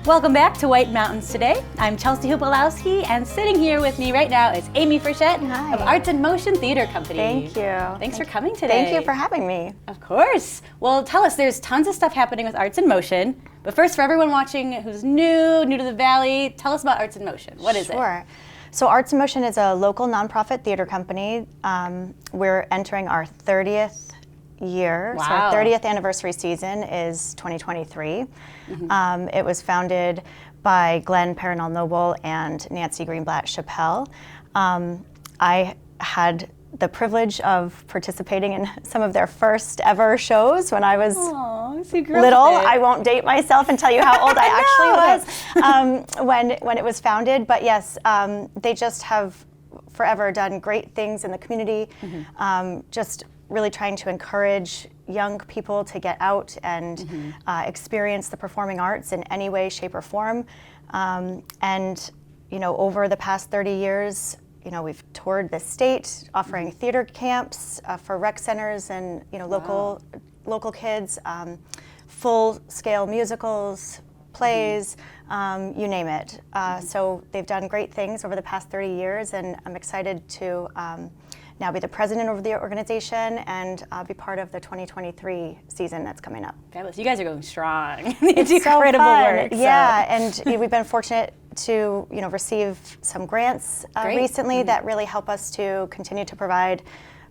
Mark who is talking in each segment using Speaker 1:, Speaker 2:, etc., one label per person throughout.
Speaker 1: Welcome back to White Mountains Today. I'm Chelsea Hupalowski, and sitting here with me right now is Amy Frechette of Arts in Motion Theater Company.
Speaker 2: Thank you.
Speaker 1: Thanks for coming today.
Speaker 2: Thank you for having me.
Speaker 1: Of course. Well, tell us, there's tons of stuff happening with Arts in Motion, but first, for everyone watching who's new to the Valley, tell us about Arts in Motion. What is it?
Speaker 2: Sure. So Arts in Motion is a local nonprofit theater company. We're entering our 30th year.
Speaker 1: Wow.
Speaker 2: So our 30th anniversary season is 2023. It was founded by Glenn Perenal-Noble and Nancy Greenblatt Chappelle. I had the privilege of participating in some of their first ever shows when I was little. I won't date myself and tell you how old I actually was when it was founded. But yes, they just have forever done great things in the community. Just really trying to encourage young people to get out and experience the performing arts in any way, shape, or form. And you know, over the past 30 years, you know, we've toured the state, offering theater camps for rec centers and local kids, full-scale musicals, plays, you name it. So they've done great things over the past 30 years, and I'm excited to now be the president of the organization and be part of the 2023 season that's coming up.
Speaker 1: Fabulous. You guys are going strong.
Speaker 2: It's
Speaker 1: do
Speaker 2: so
Speaker 1: incredible
Speaker 2: fun.
Speaker 1: work.
Speaker 2: Yeah, and we've been fortunate to receive some grants recently that really help us to continue to provide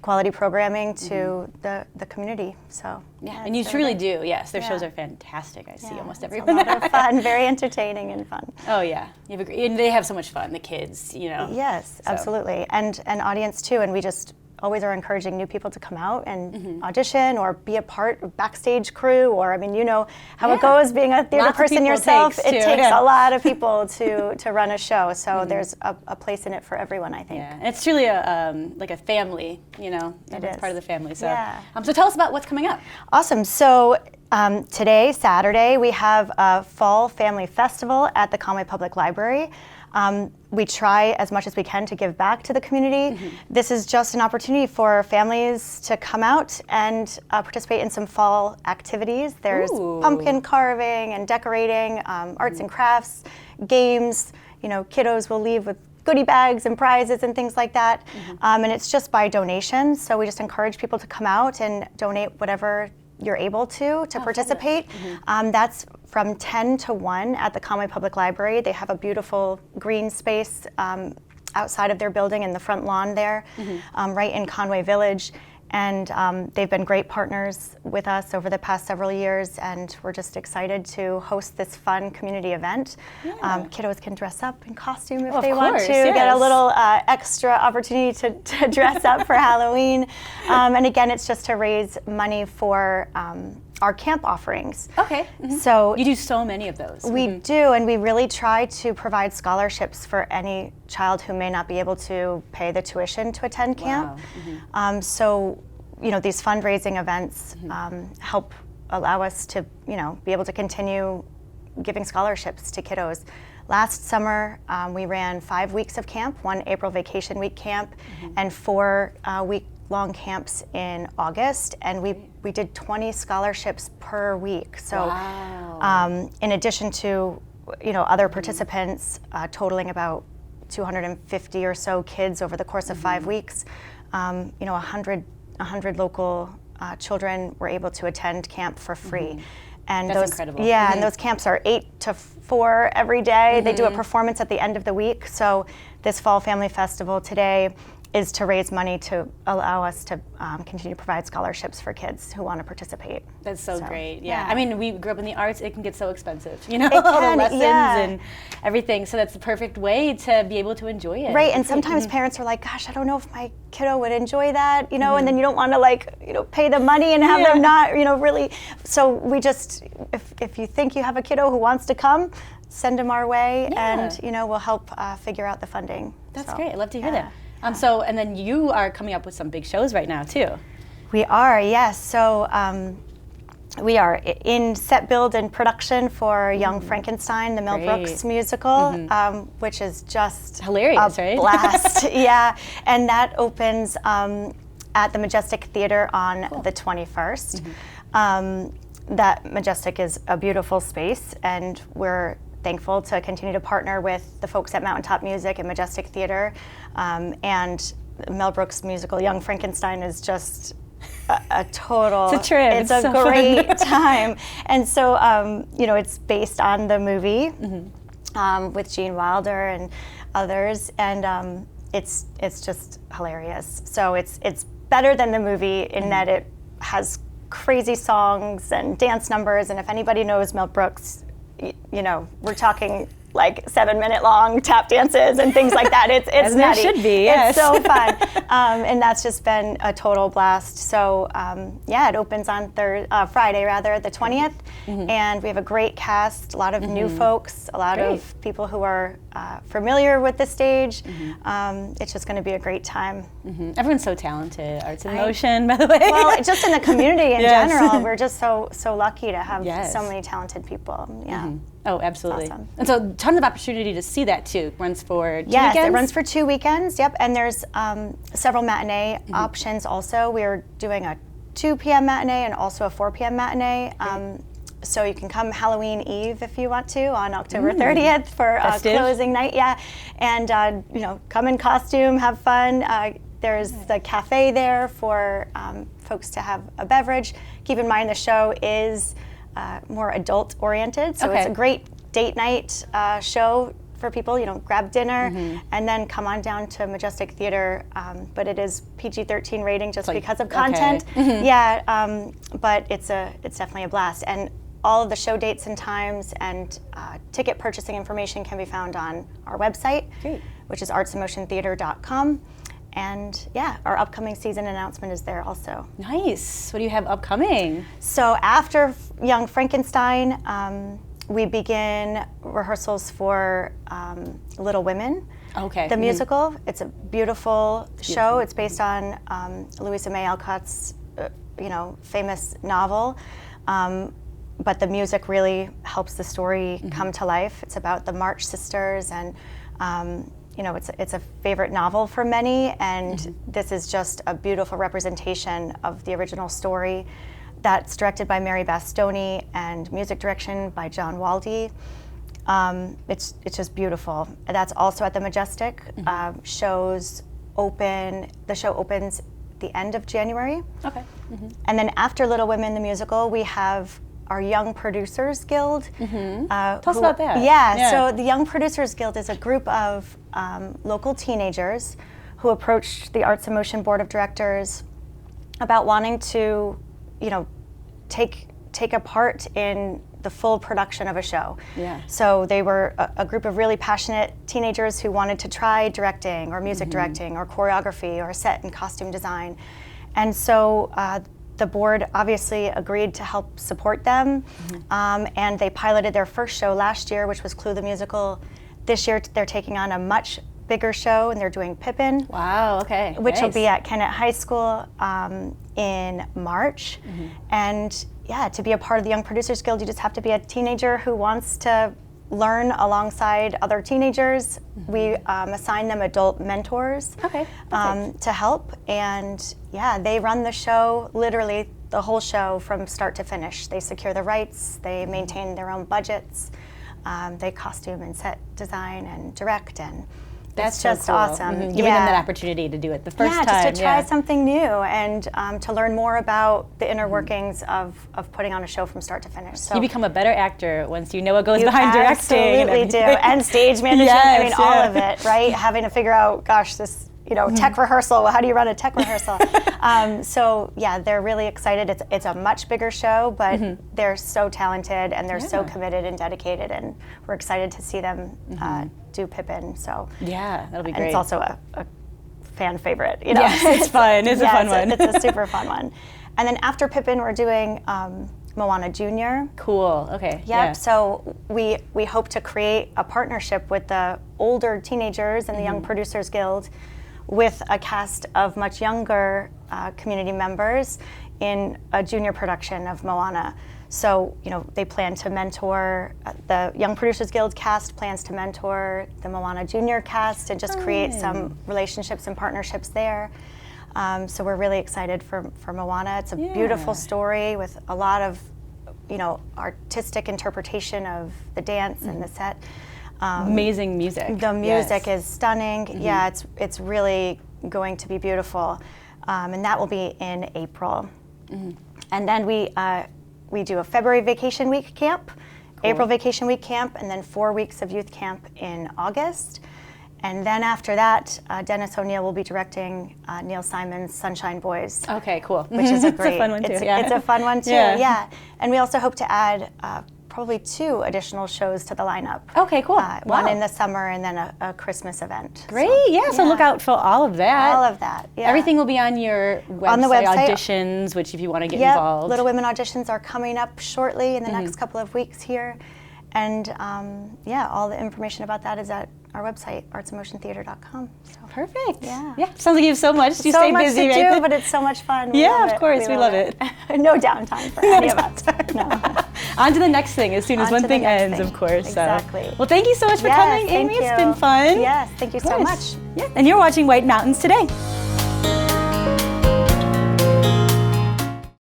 Speaker 2: quality programming to the community. So
Speaker 1: yeah, and you truly do. Yes, their shows are fantastic. I see almost every one.
Speaker 2: A lot of fun, very entertaining and fun.
Speaker 1: Oh yeah, and they have so much fun. The kids, you know.
Speaker 2: Yes, absolutely, and audience too. And we just always are encouraging new people to come out and audition or be a part of backstage crew, or I mean, you know how it goes being a theater person yourself. It takes a lot of people to run a show, so there's a place in it for everyone, I think.
Speaker 1: Yeah, and it's truly a like a family, you know. It's part of the family. So, so tell us about what's coming up.
Speaker 2: Awesome. So today, Saturday, we have a Fall Family Festival at the Conway Public Library. We try as much as we can to give back to the community. This is just an opportunity for families to come out and participate in some fall activities. There's pumpkin carving and decorating, arts and crafts, games. You know, kiddos will leave with goodie bags and prizes and things like that. And it's just by donation. So we just encourage people to come out and donate whatever you're able to participate. That's from 10 to 1 at the Conway Public Library. They have a beautiful green space outside of their building in the front lawn there, right in Conway Village. And they've been great partners with us over the past several years, and we're just excited to host this fun community event. Kiddos can dress up in costume if they want to, get a little extra opportunity to dress up for Halloween. And again, it's just to raise money for our camp offerings. So
Speaker 1: you do so many of those.
Speaker 2: We do, and we really try to provide scholarships for any child who may not be able to pay the tuition to attend camp. So, you know, these fundraising events help allow us to, you know, be able to continue giving scholarships to kiddos. Last summer, we ran 5 weeks of camp, 1 April Vacation Week camp, and 4 week-long camps in August, and we did 20 scholarships per week. So in addition to, you know, other participants totaling about 250 or so kids over the course of 5 weeks, you know, 100 local children were able to attend camp for free. And
Speaker 1: that's incredible.
Speaker 2: Yeah, and those camps are 8 to 4 every day. They do a performance at the end of the week. So this Fall Family Festival today is to raise money to allow us to continue to provide scholarships for kids who want to participate.
Speaker 1: That's so great. Yeah. I mean, we grew up in the arts. It can get so expensive, you know, all the lessons and everything. So that's the perfect way to be able to enjoy it.
Speaker 2: Right. And sometimes parents are like, gosh, I don't know if my kiddo would enjoy that, you know, and then you don't want to, like, you know, pay the money and have them not, you know, really. So we just, if you think you have a kiddo who wants to come, send them our way, and, you know, we'll help figure out the funding.
Speaker 1: That's great. I'd love to hear that. So, and then you are coming up with some big shows right now, too.
Speaker 2: We are, yes. So we are in set build and production for Young Frankenstein, the Mel Brooks musical, which is just
Speaker 1: hilarious,
Speaker 2: a blast. And that opens at the Majestic Theater on the 21st. That Majestic is a beautiful space, and thankful to continue to partner with the folks at Mountaintop Music and Majestic Theater. And Mel Brooks' musical Young Frankenstein is just a total,
Speaker 1: it's a trip.
Speaker 2: It's a so great time. And so, it's based on the movie with Gene Wilder and others, and it's just hilarious. So it's better than the movie in that it has crazy songs and dance numbers, and if anybody knows Mel Brooks, we're talking like 7-minute long tap dances and things like that. It's
Speaker 1: as
Speaker 2: nutty.
Speaker 1: There should be, yes.
Speaker 2: It's so fun, and that's just been a total blast. So it opens on Friday, the 20th, and we have a great cast, a lot of new folks, a lot of people who are familiar with the stage. It's just going to be a great time.
Speaker 1: Everyone's so talented. Arts in Motion, by the way.
Speaker 2: Well, just in the community in general, we're just so lucky to have so many talented people. Yeah.
Speaker 1: Oh, absolutely.
Speaker 2: Awesome.
Speaker 1: And so tons of opportunity to see that too. Runs for 2 weekends?
Speaker 2: Yes, it runs for 2 weekends, yep. And there's several matinee options also. We're doing a 2 p.m. matinee and also a 4 p.m. matinee. So you can come Halloween Eve if you want to on October 30th for closing night. Yeah, and come in costume, have fun. There's the cafe there for folks to have a beverage. Keep in mind the show is more adult oriented, so it's a great date night show for people. Grab dinner and then come on down to Majestic Theater. But it is PG-13 rating just because of content. Yeah, but it's definitely a blast. And all of the show dates and times and ticket purchasing information can be found on our website, which is artsinmotiontheater.com. And our upcoming season announcement is there also.
Speaker 1: Nice. What do you have upcoming?
Speaker 2: So after Young Frankenstein, we begin rehearsals for Little Women, the musical. It's a beautiful show. It's based on Louisa May Alcott's, famous novel. But the music really helps the story come to life. It's about the March sisters, and it's a favorite novel for many, and this is just a beautiful representation of the original story. That's directed by Mary Bastoni and music direction by John Waldy. It's just beautiful. That's also at the Majestic. The show opens the end of January.
Speaker 1: Okay.
Speaker 2: And then after Little Women the musical, we have our Young Producers Guild.
Speaker 1: Tell us about that.
Speaker 2: Yeah, so the Young Producers Guild is a group of local teenagers who approached the Arts in Motion Board of Directors about wanting to, take a part in the full production of a show.
Speaker 1: Yeah.
Speaker 2: So they were a group of really passionate teenagers who wanted to try directing or music directing or choreography or set and costume design. And so the board obviously agreed to help support them, and they piloted their first show last year, which was Clue the Musical. This year they're taking on a much bigger show, and they're doing Pippin.
Speaker 1: Wow, okay.
Speaker 2: Which will be at Kennett High School in March. And to be a part of the Young Producers Guild, you just have to be a teenager who wants to learn alongside other teenagers. We assign them adult mentors to help, and they run the show, literally the whole show from start to finish. They secure the rights, they maintain their own budgets, they costume and set design and direct, and
Speaker 1: that's
Speaker 2: just
Speaker 1: so cool.
Speaker 2: Awesome.
Speaker 1: Giving them that opportunity to do it the first time.
Speaker 2: Just to try something new and to learn more about the inner workings of putting on a show from start to finish. So
Speaker 1: you become a better actor once you know what goes behind directing.
Speaker 2: Absolutely do. And stage management, all of it, right? Having to figure out, this tech rehearsal. How do you run a tech rehearsal? They're really excited. It's a much bigger show, but they're so talented and they're so committed and dedicated, and we're excited to see them do Pippin. So
Speaker 1: that'll be great.
Speaker 2: And it's also a fan favorite.
Speaker 1: Yes, it's fun. It's a fun one.
Speaker 2: It's a super fun one. And then after Pippin, we're doing Moana Jr.
Speaker 1: Cool. Okay.
Speaker 2: Yep.
Speaker 1: Yeah.
Speaker 2: So we hope to create a partnership with the older teenagers and the Young Producers Guild, with a cast of much younger community members in a junior production of Moana. So, they plan to mentor, the Young Producers Guild cast plans to mentor the Moana Jr. cast and just create some relationships and partnerships there. So we're really excited for Moana. It's a beautiful story with a lot of artistic interpretation of the dance and the set.
Speaker 1: Amazing music.
Speaker 2: The music is stunning. Yeah, it's really going to be beautiful, and that will be in April. And then we do a February Vacation Week camp, April Vacation Week camp, and then 4 weeks of youth camp in August. And then after that, Dennis O'Neill will be directing Neil Simon's Sunshine Boys.
Speaker 1: Okay, cool.
Speaker 2: Which is a great,
Speaker 1: it's a fun one too.
Speaker 2: It's a fun one too. Yeah. And we also hope to add probably 2 additional shows to the lineup.
Speaker 1: Okay, cool.
Speaker 2: One in the summer and then a Christmas event.
Speaker 1: Great, so look out for all of that.
Speaker 2: All of that, yeah.
Speaker 1: Everything will be on your website,
Speaker 2: on the website.
Speaker 1: Auditions, which if you want to get involved.
Speaker 2: Little Women auditions are coming up shortly in the next couple of weeks here. And all the information about that is at our website, artsandmotiontheater.com. So.
Speaker 1: Perfect.
Speaker 2: Yeah.
Speaker 1: Sounds like you have so much. You
Speaker 2: so
Speaker 1: stay
Speaker 2: much
Speaker 1: busy,
Speaker 2: to
Speaker 1: right?
Speaker 2: do, but it's so much fun.
Speaker 1: Of course, we love it.
Speaker 2: No downtime for any of us. No.
Speaker 1: On to the next thing as soon as one thing ends, of course.
Speaker 2: Exactly.
Speaker 1: So. Well, thank you so much for coming, Amy. It's been fun.
Speaker 2: Yes, thank you so much.
Speaker 1: Yeah. And you're watching White Mountains Today.